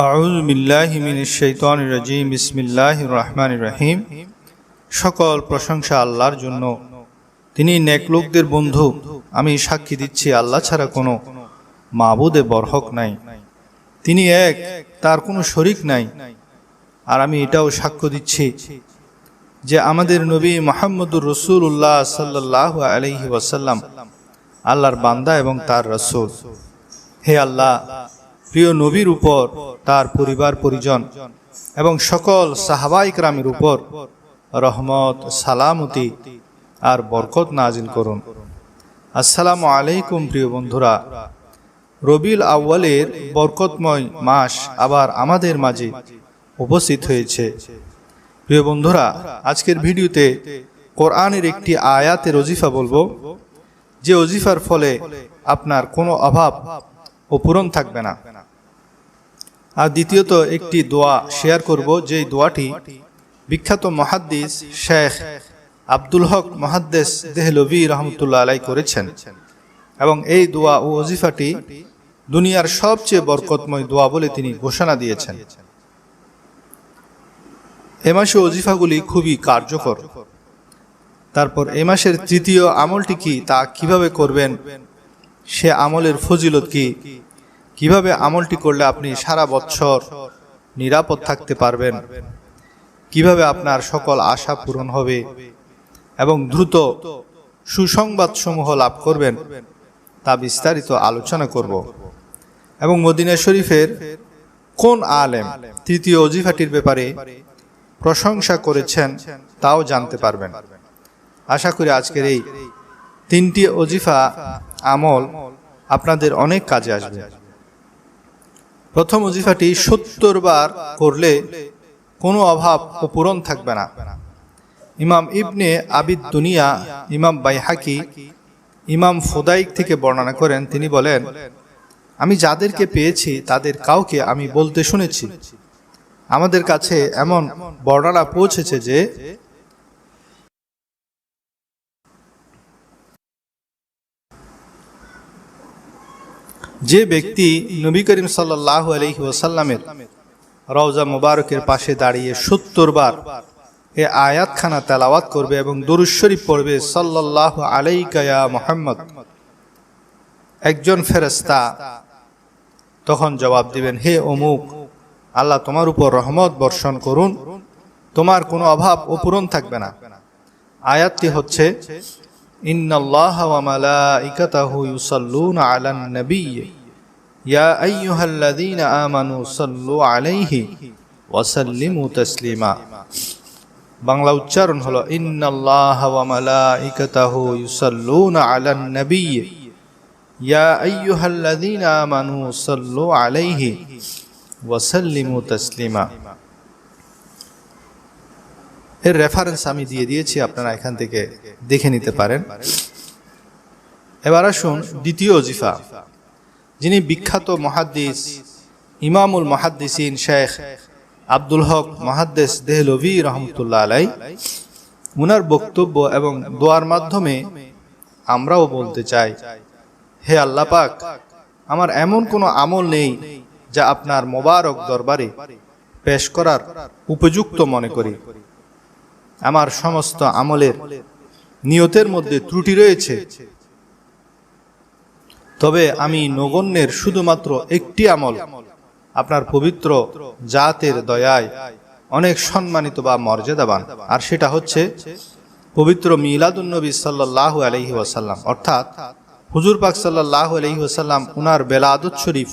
আউযু বিল্লাহি মিনাশ শাইতানির রাজীম। বিসমিল্লাহির রহমানির রহিম। সকল প্রশংসা আল্লাহর জন্য, তিনি নেক লোকদের বন্ধু। আমি সাক্ষী দিচ্ছি আল্লাহ ছাড়া কোনো মাবুদে বরহক নাই, তিনি এক, তার কোনো শরীক নাই। আর আমি এটাও সাক্ষ্য দিচ্ছি যে আমাদের নবী মুহাম্মদুর রাসূলুল্লাহ সাল্লাল্লাহু আলাইহি ওয়াসাল্লাম আল্লাহর বান্দা এবং তার রাসূল। হে আল্লাহ, প্রিয় নবীর উপর, তার পরিবার পরিজন এবং সকল সাহাবায়ে কেরামের উপর রহমত, সালামতি আর বরকত নাজিল করুন। আসসালামু আলাইকুম। প্রিয় বন্ধুরা, রবিউল আউয়ালের বরকতময় মাস আবার আমাদের মাঝে উপস্থিত হয়েছে। প্রিয় বন্ধুরা, আজকের ভিডিওতে কোরআনের একটি আয়াতের ওজিফা বলবো, যে ওজিফার ফলে আপনার কোনো অভাব ও পূরণ থাকবে না। আর দ্বিতীয়ত একটি দোয়া শেয়ার করব, যেই দোয়াটি বিখ্যাত মুহাদ্দিস শেখ আব্দুল হক মুহাদ্দিস দেহলভী রহমতুল্লাহ আলাইহি করেছেন এবং এই দোয়া ও ওজিফাটি দুনিয়ার সবচেয়ে বরকতময় দোয়া বলে তিনি ঘোষণা দিয়েছেন। এ মাসে ওজিফাগুলি খুবই কার্যকর। তারপর এ মাসের তৃতীয় আমলটি কি, তা কিভাবে করবেন, সে আমলের ফজিলত কি, কিভাবে আমলটি করলে আপনি সারা বছর নিরাপদ থাকতে পারবেন, কিভাবে আপনার সকল আশা পূরণ হবে এবং দ্রুত সুসংবাদ সমূহ লাভ করবেন, তা বিস্তারিত আলোচনা করব। এবং মদিনা শরীফের কোন আলেম তৃতীয় ওজিফাটির ব্যাপারে প্রশংসা করেছেন তাও জানতে পারবেন। আশা করি আজকের এই তিনটি ওজিফা আমল আপনাদের অনেক কাজে আসবে। প্রথম ওজিফাটি 70 বার করলে কোনো অভাব ও পূরণ থাকবে না। ইমাম ইবনে আবিদ দুনিয়া, ইমাম বাইহাকি, ইমাম ফুদাইক থেকে বর্ণনা করেন। তিনি বলেন, আমি যাদেরকে পেয়েছি তাদের কাউকে আমি বলতে শুনেছি, আমাদের কাছে এমন বর্ণনা পৌঁছেছে যে ব্যক্তি নবী করিম সাল্লাল্লাহু আলাইহি ওয়াসাল্লামের রওজা মুবারকের পাশে দাঁড়িয়ে 70 বার এ আয়াতখানা তেলাওয়াত করবে এবং দুরূদ শরীফ পড়বে, সাল্লাল্লাহু আলাইকা ইয়া মুহাম্মদ, একজন ফেরেশতা তখন জবাব দিবেন, হে অমুক, আল্লাহ তোমার উপর রহমত বর্ষণ করুন, তোমার কোনো অভাব ও পূরণ থাকবে না। আয়াতটি হচ্ছে, ইন্নাল্লাহা ওয়া মালাইকাতাহু ইউসাল্লুনা আলান নবী ইয়া আইয়ুহাল্লাযীনা আমানু সাল্লু আলাইহি ওয়া সাল্লিমু তাসলিমা। বাংলা উচ্চারণ হলো, ইন্নাল্লাহা ওয়া মালাইকাতাহু ইউসাল্লুনা আলান নবী ইয়া আইয়ুহাল্লাযীনা আমানু সাল্লু আলাইহি ওয়া সাল্লিমু তাসলিমা। এর রেফারেন্স আমি দিয়ে দিয়েছি, আপনারা এখান থেকে দেখে নিতে পারেন। এবার আসুন দ্বিতীয় ওজিফা, যিনি বিখ্যাত মুহাদ্দিস ইমামুল মুহাদ্দিসিন শেখ আব্দুল হক মুহাদ্দিস দেহলভী রহমতুল্লাহ আলাইহি, উনার বক্তব্য এবং দোয়ার মাধ্যমে আমরাও বলতে চাই, হে আল্লাহ পাক, আমার এমন কোনো আমল নেই যা আপনার মোবারক দরবারে পেশ করার উপযুক্ত মনে করি। আমার সমস্ত আমলের নিয়তের মধ্যে ত্রুটি রয়েছে, তবে আমি নগণ্যের শুধুমাত্র একটি আমল আপনার পবিত্র জাতের দয়ায় অনেক সম্মানিত বা মর্যাদাবান, আর সেটা হচ্ছে পবিত্র মিলাদুন নবী সাল্লাল্লাহু আলাইহি ওয়াসাল্লাম, অর্থাৎ হুজুর পাক সাল্লাল্লাহু আলাইহি ওয়াসাল্লাম উনার বেলাদত শরীফ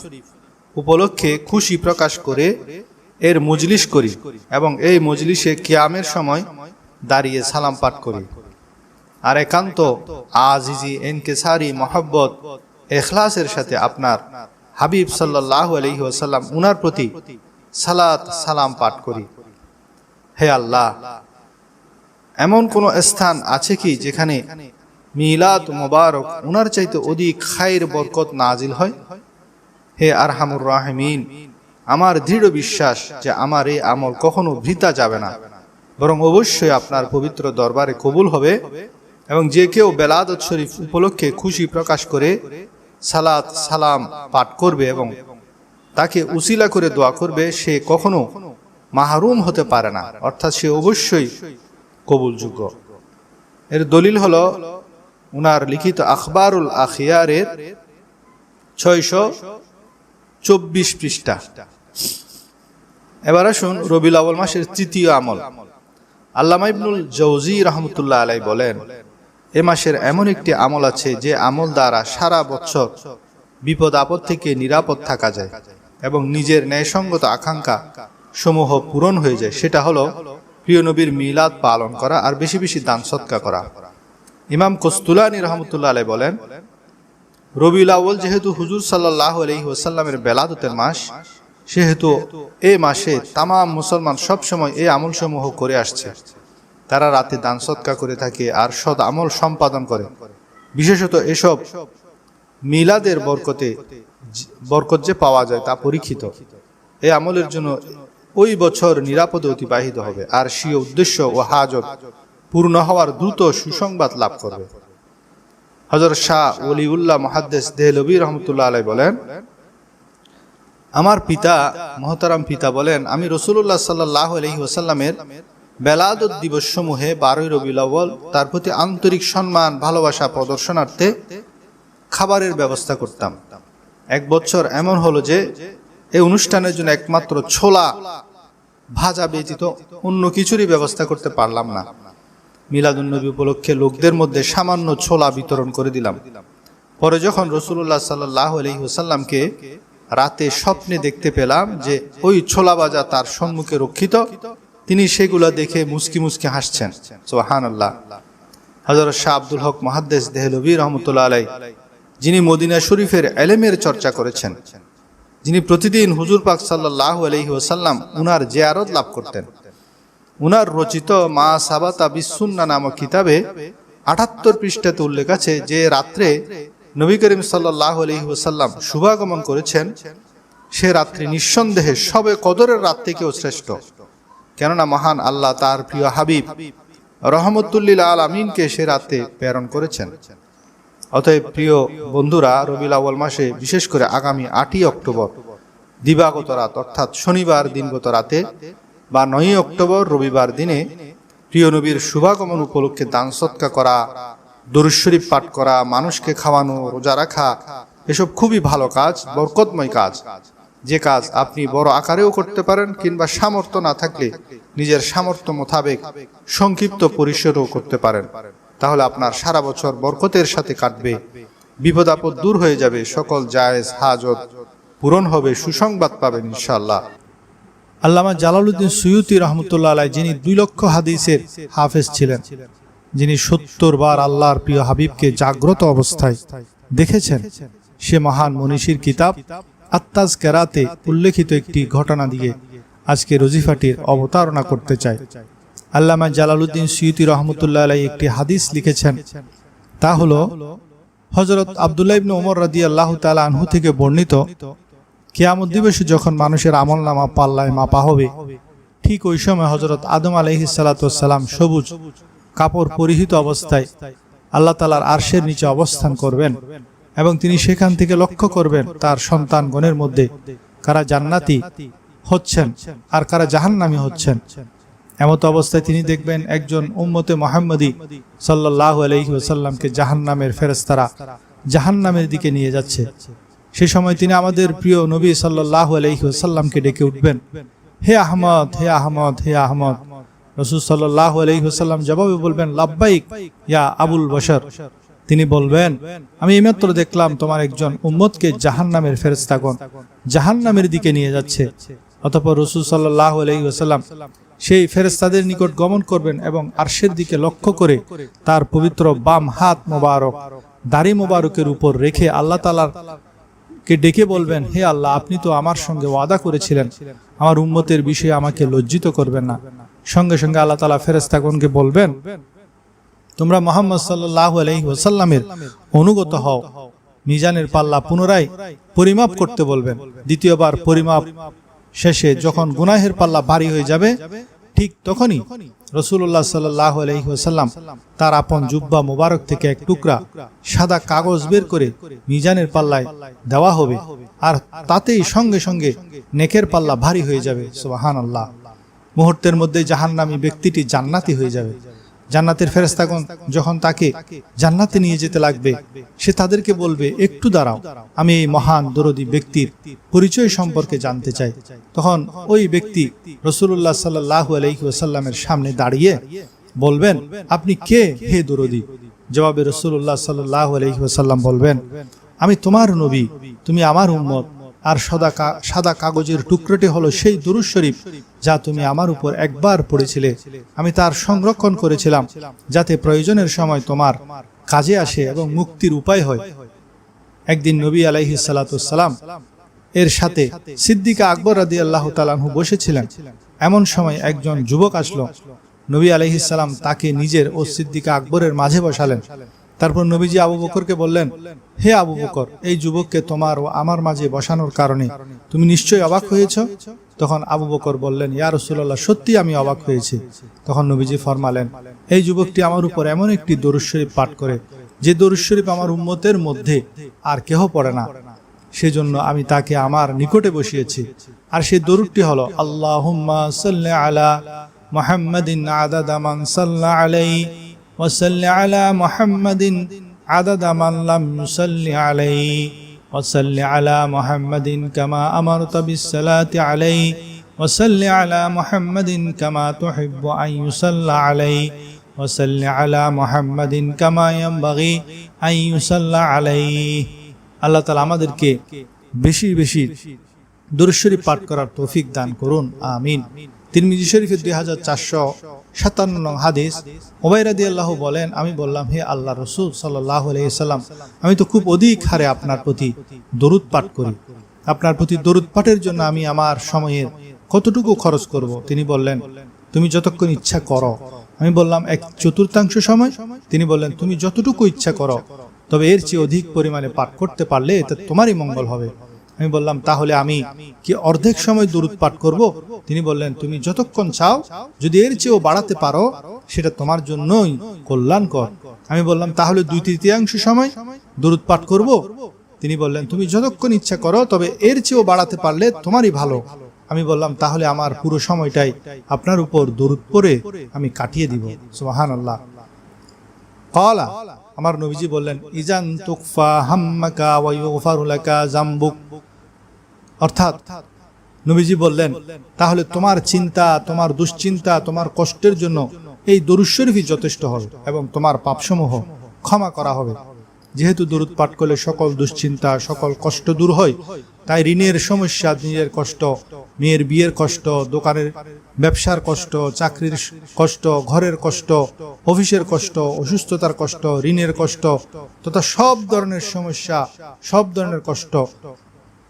উপলক্ষে খুশি প্রকাশ করে এর মজলিস করি এবং এই মজলিসে কিয়ামের সময় দাঁড়িয়ে সালাম পাঠ করি। আর একান্ত আজিজি, ইনকিসারি, মহব্বত, ইখলাসের সাথে আপনার হাবিব সাল্লাল্লাহু আলাইহি ওয়াসাল্লাম উনার প্রতি সালাত সালাম পাঠ করি। হে আল্লাহ, এমন কোন স্থান আছে কি যেখানে মিলাদ মুবারক উনার চাইতে অধিক খায়ের বরকত নাজিল হয়? হে আরহামুর রাহিমিন, আমার দৃঢ় বিশ্বাস যে আমার এই আমল কখনো বৃথা যাবে না, বরং অবশ্যই আপনার পবিত্র দরবারে কবুল হবে। এবং যে কেউ বেলাদত শরীফ উপলক্ষে খুশি প্রকাশ করে সালাত সালাম পাঠ করবে এবং তাকে উসিলা করে দোয়া করবে, সে কখনো মাহরুম হতে পারে না, অর্থাৎ সে অবশ্যই কবুলযোগ্য। এর দলিল হলো উনার লিখিত আখবারুল আখিয়ারের 624 পৃষ্ঠা। এবার আসুন রবিউল আউয়াল মাসের তৃতীয় আমল। আল্লামা ইবনুল জাওজি রাহমাতুল্লাহ আলাইহি বলেন, এ মাসের এমন একটি আমল আছে যে আমল দ্বারা সারা বছর বিপদ আপদ থেকে নিরাপদ থাকা যায় এবং নিজের ন্যায়সঙ্গত আকাঙ্ক্ষা সমূহ পূরণ হয়ে যায়। সেটা হলো প্রিয় নবীর মিলাদ পালন করা আর বেশি বেশি দান সদকা করা। ইমাম কস্তুলানী রাহমাতুল্লাহ আলাইহি বলেন, রবিউল আউয়াল যেহেতু হুজুর সাল্লাল্লাহু আলাইহি ওয়াসাল্লামের বেলাদতের মাস, সেহেতু এই মাসে তামাম মুসলমান সবসময় এই আমলসমূহ করে আসছে। তারা রাতে দান সদকা করে থাকে আর সৎ আমল সম্পাদন করে। বিশেষত এসব মিলাদের বরকত যে পাওয়া যায় তা পরীক্ষিত। এই আমলের জন্য ওই বছর নিরাপদে অতিবাহিত হবে আর স্বীয় উদ্দেশ্য ও হাজত পূর্ণ হওয়ার দ্রুত সুসংবাদ লাভ করবে। হযরত শাহ ওলিউল্লাহ মুহাদ্দিস দেহলভী রাহমাতুল্লাহ আলাইহি বলেন, আমার পিতা, মহতারাম পিতা বলেন, আমি রাসূলুল্লাহ সাল্লাল্লাহু আলাইহি ওয়াসাল্লামের বেলাদত দিবস সমূহে 12 রবিউল আউয়াল তার প্রতি আন্তরিক সম্মান ভালোবাসা প্রদর্শনার্থে খাবারের ব্যবস্থা করতাম। এক বছর এমন হলো যে এই অনুষ্ঠানের জন্য একমাত্র ছোলা ভাজা ব্যতীত অন্য কিছুরই ব্যবস্থা করতে পারলাম না। মিলাদুন্নবী উপলক্ষে লোকদের মধ্যে সামান্য ছোলা বিতরণ করে দিলাম। পরে যখন রাসূলুল্লাহ সাল্লাল্লাহু আলাইহি ওয়াসাল্লামকে রাতে স্বপ্নে দেখতে পেলাম যে ওই ছোলা ভাজা তার সম্মুখে রক্ষিত, তিনি সেগুলা দেখে মুস্কি মুস্কি হাসছেন। সুবহানাল্লাহ। হযরত শাহ আব্দুল হক মুহাদ্দিস দেহলভী রাহমাতুল্লাহ আলাইহি, যিনি মদিনা শরীফের ইলমের চর্চা করেছেন, যিনি প্রতিদিন হুজুর পাক সাল্লাল্লাহু আলাইহি ওয়াসাল্লাম উনার জিয়ারত লাভ করতেন, উনার রচিত মা সাবাতা বিসুন্নাহ নামক কিতাবে 78 পৃষ্ঠাতে উল্লেখ আছে যে রাত্রে নবী করিম সাল্লাল্লাহু আলাইহি ওয়াসাল্লাম শুভাগমন করেছেন, সে রাত্রি নিঃসন্দেহে শবে কদরের রাত থেকেও শ্রেষ্ঠ। কেননা মহান আল্লাহ তার প্রিয় হাবিব রহমতুল লিল আলামিনকে সে রাতে প্রেরণ করেছেন। অতএব প্রিয় বন্ধুরা, রবিউল আউয়াল মাসে বিশেষ করে আগামী 8ই অক্টোবর দিবাগত রাত অর্থাৎ শনিবার দিনগত রাতে বা 9ই অক্টোবর রবিবার দিনে প্রিয় নবীর শুভাগমন উপলক্ষে দান সদকা করা, দরুদ শরীফ পাঠ করা, মানুষকে খাওয়ানো, রোজা রাখা, এসব খুবই ভালো কাজ, বরকতময় কাজ। যে কাজ আপনি বড় আকারেও করতে পারেন কিংবা সামর্থ্য না থাকলে নিজের সামর্থ্য মোতাবেক সংক্ষিপ্ত পরিসরেও করতে পারেন। তাহলে আপনার সারা বছর বরকতের সাথে কাটবে, বিপদ আপদ দূর হয়ে যাবে, সকল জায়েজ হাজত পূরণ হবে, সুসংবাদ পাবেন ইনশাআল্লাহ। আল্লামা জালালউদ্দিন সুয়ুতি রহমতুল্লাহ আলাইহি, যিনি 2 লক্ষ হাদিসের হাফেজ ছিলেন, যিনি 70 বার আল্লাহর প্রিয় হাবিবকে জাগ্রত অবস্থায় দেখেছেন, সে মহান মনীষীর কিতাব আত-তাযকিরাতে উল্লেখিত একটি ঘটনা দিয়ে আজকে রজিফাটির অবতারণা করতে চাই। আল্লামা জালালউদ্দিন সুয়ুতি রহমতুল্লাহ আলাইহি একটি হাদিস লিখেছেন, তা হলো হযরত আব্দুল্লাহ ইবনে ওমর রাদিয়াল্লাহু তাআলা আনহু থেকে বর্ণিত, কিয়ামত দিবসে যখন মানুষের আমলনামা পাল্লায় মাপা হবে, ঠিক ওই সময় হযরত আদম আলাইহিস সালাতু ওয়াস সালাম সবুজ কাপড় পরিহিত অবস্থায় আল্লাহ তাআলার আরশের নিচে অবস্থান করবেন এবং তিনি সেখান থেকে লক্ষ্য করবেন তার সন্তানগণের মধ্যে কারা জান্নাতি হচ্ছেন আর কারা জাহান্নামী হচ্ছেন। এমত অবস্থায় তিনি দেখবেন একজন উম্মতে মুহাম্মদী সাল্লাল্লাহু আলাইহি ওয়াসাল্লামকে জাহান্নামের ফেরেশতারা জাহান্নামের দিকে নিয়ে যাচ্ছে। সেই সময় তিনি আমাদের প্রিয় নবী সাল্লাল্লাহু আলাইহি ওয়াসাল্লামকে ডেকে উঠবেন, হে আহমদ, হে আহমদ, হে আহমদ। রাসূল সাল্লাল্লাহু আলাইহি ওয়াসাল্লাম জবাবে বলবেন, লাব্বাইক ইয়া আবুল বশর। তিনি বলবেন, আমি এইমাত্র দেখলাম তোমার একজন উম্মতকে জাহান্নামের ফেরেশতাগণ জাহান্নামের দিকে নিয়ে যাচ্ছে। অতঃপর রাসূল সাল্লাল্লাহু আলাইহি ওয়াসাল্লাম সেই ফেরেশতাদের নিকট গমন করবেন এবং আরশের দিকে লক্ষ্য করে তার পবিত্র বাম হাত মোবারক দাড়ি মোবারকের উপর রেখে আল্লাহ তাআলার কে ডেকে বলবেন, হে আল্লাহ, আপনি তো আমার সঙ্গে ওয়াদা করেছিলেন আমার উম্মতের বিষয়ে আমাকে লজ্জিত করবেন না। সঙ্গে সঙ্গে আল্লাহ তাআলা ফেরেশতাগণকে বলবেন, তোমরা মুহাম্মদ সাল্লাল্লাহু আলাইহি ওয়াসাল্লামের অনুগত হও। মিজানের পাল্লা পুনরায় পরিমাপ করতে বলবেন। দ্বিতীয়বার পরিমাপ শেষে যখন গুনাহের পাল্লা ভারী হয়ে যাবে, ঠিক তখনই রাসূলুল্লাহ সাল্লাল্লাহু আলাইহি ওয়াসাল্লাম তার আপন জুব্বা মুবারক থেকে এক টুকরা সাদা কাগজ বের করে মিজানের পাল্লায় দেওয়া হবে, আর তাতেই সঙ্গে সঙ্গে নেকের পাল্লা ভারী হয়ে যাবে। সুবহানাল্লাহ। মুহূর্তের মধ্যে জাহান্নামী ব্যক্তিটি জান্নাতি হয়ে যাবে। জান্নাতের ফেরেশতাগণ যখন তাকে জান্নাতে নিয়ে যেতে লাগবে, সে তাদেরকে বলবে, একটু দাঁড়াও, আমি এই মহান দরদী ব্যক্তির পরিচয় সম্পর্কে জানতে চাই। তখন ওই ব্যক্তি রাসূলুল্লাহ সাল্লাল্লাহু আলাইহি ওয়াসাল্লামের সামনে দাঁড়িয়ে বলবেন, আপনি কে হে দরদী? জবাবে রাসূলুল্লাহ সাল্লাল্লাহু আলাইহি ওয়াসাল্লাম বলবেন, আমি তোমার নবী, তুমি আমার উম্মত, আর সাদা কাগজের টুকরোটি হলো সেই দুরূদ শরীফ যা তুমি আমার উপর একবার পড়েছিলে। আমি তার সংরক্ষণ করেছিলাম যাতে প্রয়োজনের সময় তোমার কাজে আসে এবং মুক্তির উপায় হয়। একদিন নবী আলাইহিস সালাতু ওয়াসসালাম এর সাথে সিদ্দিকা আকবর রাদিয়াল্লাহু তাআলা আনহু বসেছিলেন। এমন সময় একজন যুবক আসলো। নবী আলাইহিস সালাম তাকে নিজের ও সিদ্দিকা আকবরের মাঝে বসালেন। তারপর নবীজি আবু বকরকে বললেন, হে আবু বকর, এই যুবককে তোমার ও আমার মাঝে বসানোর কারণে তুমি নিশ্চয়ই অবাক হয়েছ। তখন আবু বকর বললেন, ইয়া রাসূলুল্লাহ, সত্যি আমি অবাক হয়েছি। তখন নবীজি ফরমালেন, এই যুবকটি আমার উপর এমন একটি দরুদ শরীফ পাঠ করে যে দরুদ শরীফ আমার উম্মতের মধ্যে আর কেহ পড়ে না, সেজন্য আমি তাকে আমার নিকটে বসিয়েছি। আর সেই দরুদটি হলো, আল্লাহুম্মা সাল্লি আলা মুহাম্মাদিন আদাদা মান সাল্লা আলাইহি ওয়া সাল্লি আলা মুহাম্মাদিন আদাদা মান লাম ইউসাল্লি আলাইহি ওয়া সাল্লি আলা মুহাম্মাদিন কামা আমারতা বিস সালাতি আলাইহি ওয়া সাল্লি আলা মুহাম্মাদিন কামা তুহিব্বু আন ইউসাল্লা আলাইহি ওয়া সাল্লি আলা মুহাম্মাদিন কামা ইয়ানবাগি আন ইউসাল্লা আলাইহি। আল্লাহ তাআলা আমাদেরকে বেশি বেশি দরুদ শরীফ পাঠ করার তৌফিক দান করুন, আমিন। তিরমিজি শরীফের 2457 নং হাদিস, উবাই রাদিয়াল্লাহু বলেন, আমি বললাম, হে আল্লাহর রাসূল সাল্লাল্লাহু আলাইহি ওয়াসাল্লাম, আমি তো খুব অধিক হারে আপনার প্রতি দরুদ পাঠ করি। আপনার প্রতি দরুদ পাঠের জন্য আমি আমার সময়ের কতটুকু খরচ করব? তিনি বললেন, তুমি যতক্ষণ ইচ্ছা করো। আমি বললাম, 1/4 সময়? তিনি বললেন, তুমি যতটুকু ইচ্ছা করো, তবে এর চেয়ে অধিক পরিমাণে পাঠ করতে পারলে এতে তোমারই মঙ্গল হবে। আমি বললাম, তাহলে আমি কি অর্ধেক সময় দরুদ পাঠ করব? তিনি বললেন, তুমি যতক্ষণ চাও, যদি এর চেয়েও বাড়াতে পারো সেটা তোমার জন্যই কল্যাণকর। আমি বললাম, তাহলে 2/3 সময় দরুদ পাঠ করব? তিনি বললেন, তুমি যতক্ষণ ইচ্ছা করো, তবে এর চেয়েও বাড়াতে পারলে তোমারই ভালো। আমি বললাম, তাহলে আমার পুরো সময়টাই আপনার উপর দরুদ পড়ে আমি কাটিয়ে দিব। সুবহানাল্লাহ। ক্বালা, আমার নবীজি বললেন, ইজান তুকফা হাম্মাকা ওয়া ইউগফারু লাকা যামবুক। অর্থাৎ নবীজি বললেন, তাহলে তোমার চিন্তা, তোমার দুশ্চিন্তা, তোমার কষ্টের জন্য এই দরুদ শরীফই যথেষ্ট হবে এবং তোমার পাপসমূহ ক্ষমা করা হবে। যেহেতু দরুদ পাঠ করলে সকল দুশ্চিন্তা, সকল কষ্ট দূর হয়, তাই ঋণের সমস্যা, নিজের কষ্ট, মেয়ের বিয়ের কষ্ট, দোকানের ব্যবসার কষ্ট, চাকরির কষ্ট, ঘরের কষ্ট, অফিসের কষ্ট, অসুস্থতার কষ্ট, ঋণের কষ্ট তথা সব ধরনের সমস্যা, সব ধরনের কষ্ট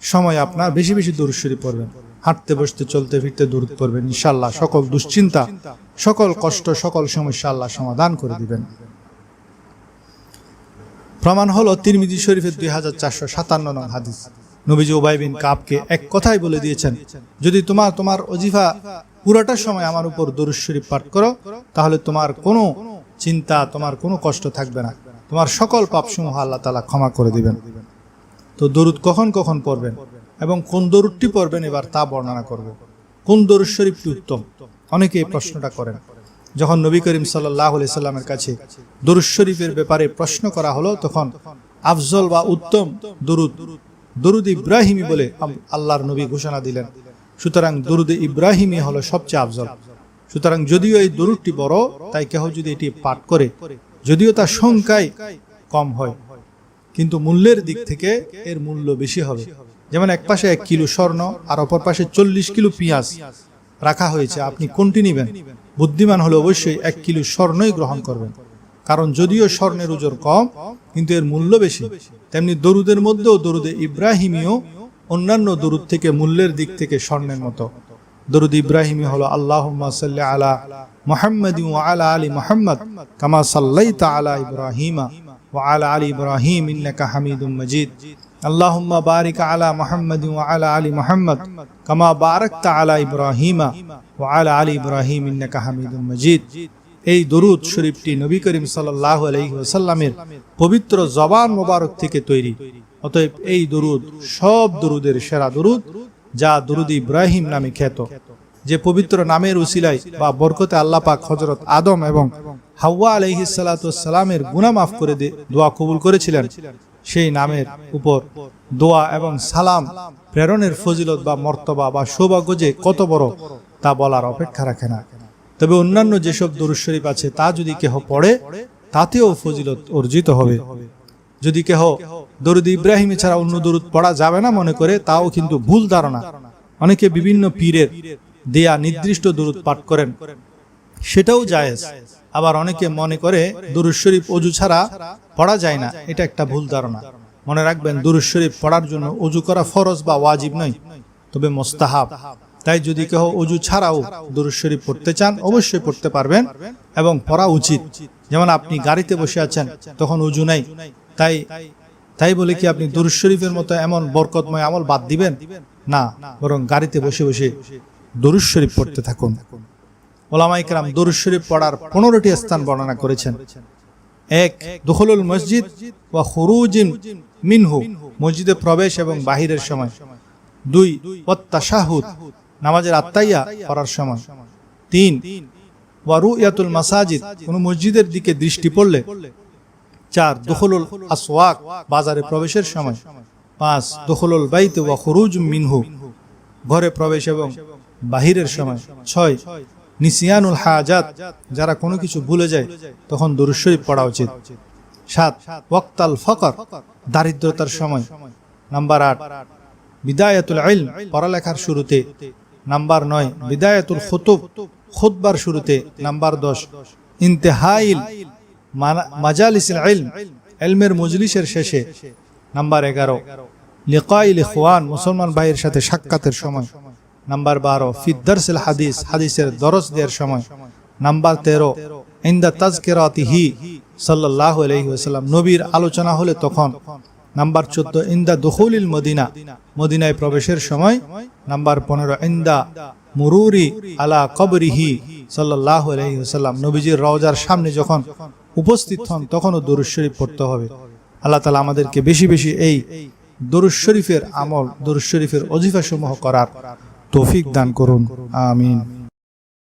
সময় আপনার বেশি বেশি দরুদ শরীফ পড়বেন। হাঁটতে, বসতে, চলতে, ফিরতে দরুদ পড়বেন। ইনশাআল্লাহ সকল দুশ্চিন্তা, সকল কষ্ট, সকল সমস্যা আল্লাহ সমাধান করে দিবেন। প্রমাণ হলো তিরমিজি শরীফের 2457 নং হাদিস। নবীজি উবাই বিন কাবকে এক কথাই বলে দিয়েছেন, যদি তোমার ওজিফা পুরোটা সময় আমার উপর দরুদ শরীফ পাঠ করো, তাহলে তোমার কোনো চিন্তা, তোমার কোনো কষ্ট থাকবে না, তোমার সকল পাপসমূহ আল্লাহ তাআলা ক্ষমা করে দিবেন। তো দরুদ কখন কখন পড়বেন এবং কোন দরুদটি পড়বেন এবার তা বর্ণনা করব। কোন দরুদ শরীফটি উত্তম? অনেকে এই প্রশ্নটা করেন। যখন নবী করিম সাল্লাল্লাহু আলাইহি সাল্লামের কাছে দরুদ শরীফের ব্যাপারে প্রশ্ন করা হলো, তখন আফজল বা উত্তম দরুদ ইব্রাহিমি বলে আল্লাহর নবী ঘোষণা দিলেন। সুতরাং দরুদ ইব্রাহিমি হলো সবচেয়ে আফজল। সুতরাং যদিও এই দরুদটি বড়, তাই কেহ যদি এটি পাঠ করে, যদিও তার সংখ্যায় কম হয়, কিন্তু মূল্যের দিক থেকে এর মূল্য বেশি হবে। যেমন এক পাশে 1 কিলো স্বর্ণ আর অপর পাশে 40 কিলো পেঁয়াজ রাখা হয়েছে, আপনি কোনটি নেবেন? বুদ্ধিমান হলে অবশ্যই 1 কিলো স্বর্ণই গ্রহণ করবেন, কারণ যদিও স্বর্ণের ওজন কম কিন্তু এর মূল্য বেশি। তেমনি দরুদের মধ্যেও দরুদে ইব্রাহিমিও অন্যান্য দরুদ থেকে মূল্যের দিক থেকে স্বর্ণের মতো। দরুদ ইব্রাহিমি হলো, আল্লাহুম্মা সাল্লি আলা মুহাম্মাদিন ওয়া আলা আলি মুহাম্মাদ কামা সাল্লাইতা আলা ইব্রাহিমা ওয়া আলা আলি ইব্রাহিম ইন্নাকা হামিদুম মাজিদ। আল্লাহুম্মা বারিক আলা মুহাম্মাদিন ওয়া আলা আলি মুহাম্মাদ কামা বারাকতা আলা ইব্রাহিমা ওয়া আলা আলি ইব্রাহিম ইন্নাকা হামিদুম মাজিদ। এই দরুদ শরীফটি নবী করিম সাল্লাল্লাহু আলাইহি ওয়াসাল্লামের পবিত্র জবান মোবারক থেকে তৈরি। অতএব এই দরুদ সব দরুদের সেরা দরুদ, যা দরুদ ইব্রাহিম নামে খ্যাত। যে পবিত্র নামের উসিলায় বা বরকতে আল্লাহ পাক হযরত আদম এবং হাওয়া আলাইহিস সালাতু ওয়াস সালামের গুনাহ মাফ করে দোয়া কবুল করেছিলেন, সেই নামের উপর দোয়া এবং সালাম প্রেরণের ফজিলত বা মর্তবা বা সৌভাগ্য যে কত বড় তা বলার অপেক্ষা রাখে না। তবে অন্যান্য যেসব দরুদ শরীফ আছে তা যদি কেহ পড়ে তাতেও ফজিলত অর্জিত হবে। যদি কেহ দরুদ ইব্রাহিম ছাড়া অন্য দরুদ পড়া যাবে না মনে করে, তাও কিন্তু ভুল ধারণা। অনেকে বিভিন্ন পীরের দেয়া নির্দিষ্ট দরুদ পাঠ করেন, সেটাও জায়েজ। আবার অনেকে মনে করে দরুদ শরীফ ওযু ছাড়া পড়া যায় না, এটা একটা ভুল ধারণা। মনে রাখবেন, দরুদ শরীফ পড়ার জন্য ওযু করা ফরজ বা ওয়াজিব নয়, তবে মুস্তাহাব। তাই যদি কেউ ওযু ছাড়াও দরুদ শরীফ পড়তে চান অবশ্যই পড়তে পারবেন এবং পড়া উচিত। যেমন আপনি গাড়িতে বসে আছেন, তখন ওযু নাই, তাই বলে কি আপনি দরুদ শরীফের মতো এমন বরকতময় আমল বাদ দিবেন? না, বরং গাড়িতে বসে বসে দরুদ শরীফ পড়তে থাকুন। ওলামায়ে কেরাম দরুদ শরীফ পড়ার 15টি স্থান বর্ণনা করেছেন। 1, দুখুলুল মসজিদ ওয়া খুরুজিন মিনহু, মসজিদে প্রবেশ এবং বাহিরের সময়। 2, ওয়াত তাশাহুদ, নামাজের আত্তাইয়া পড়ার সময়। 3, ওয়া রুয়াতুল মাসাজিদ, কোন মসজিদের দিকে দৃষ্টি পড়লে। 4, দুখুলুল আসওয়াক, বাজারে প্রবেশের সময়। 5, দুখুলুল বাইত ওয়া খুরুজ মিনহু, ঘরে প্রবেশ এবং বাহিরের সময়। 6, নিসিয়ানুল হাজাত, যারা কোনো কিছু ভুলে যায় তখন দরুদ শরীফ পড়া উচিত। 7, ওয়াক্তাল ফকর, দারিদ্রতার সময়। নাম্বার 8, বিদায়াতুল ইলম, পড়ালেখার শুরুতে। নাম্বার 9, বিদায়াতুল খুতুব, খুতবার শুরুতে। নাম্বার 10, ইন্তেহাইল মাজালিসিল ইলম, ইলমের মজলিসের শেষে। নাম্বার 11, লিকাইল ইখওয়ান, মুসলমান ভাইয়ের সাথে সাক্ষাতের সময়। নাম্বার 12, ফি দারসিল হাদিস, হাদিসের দরস দেওয়ার সময়। নাম্বার 13, ইনদা তাযকিরাতিহি সাল্লাল্লাহু আলাইহি ওয়াসাল্লাম, নবীর আলোচনা হলে তখন। নাম্বার 14, ইনদা দুখুলিল মদিনা, মদিনায় প্রবেশের সময়। নাম্বার 15, ইনদা মুরুরি আলা কবরিহি সাল্লাল্লাহু আলাইহি ওয়াসাল্লাম, নবীজির রওজার সামনে যখন উপস্থিত হন তখনও দরুদ শরীফ পড়তে হবে। আল্লাহ তাআলা আমাদেরকে বেশি বেশি এই দরুদ শরীফের আমল, দরুদ শরীফের ওজিফা সমূহ করার তৌফিক দান করুন। আমিন।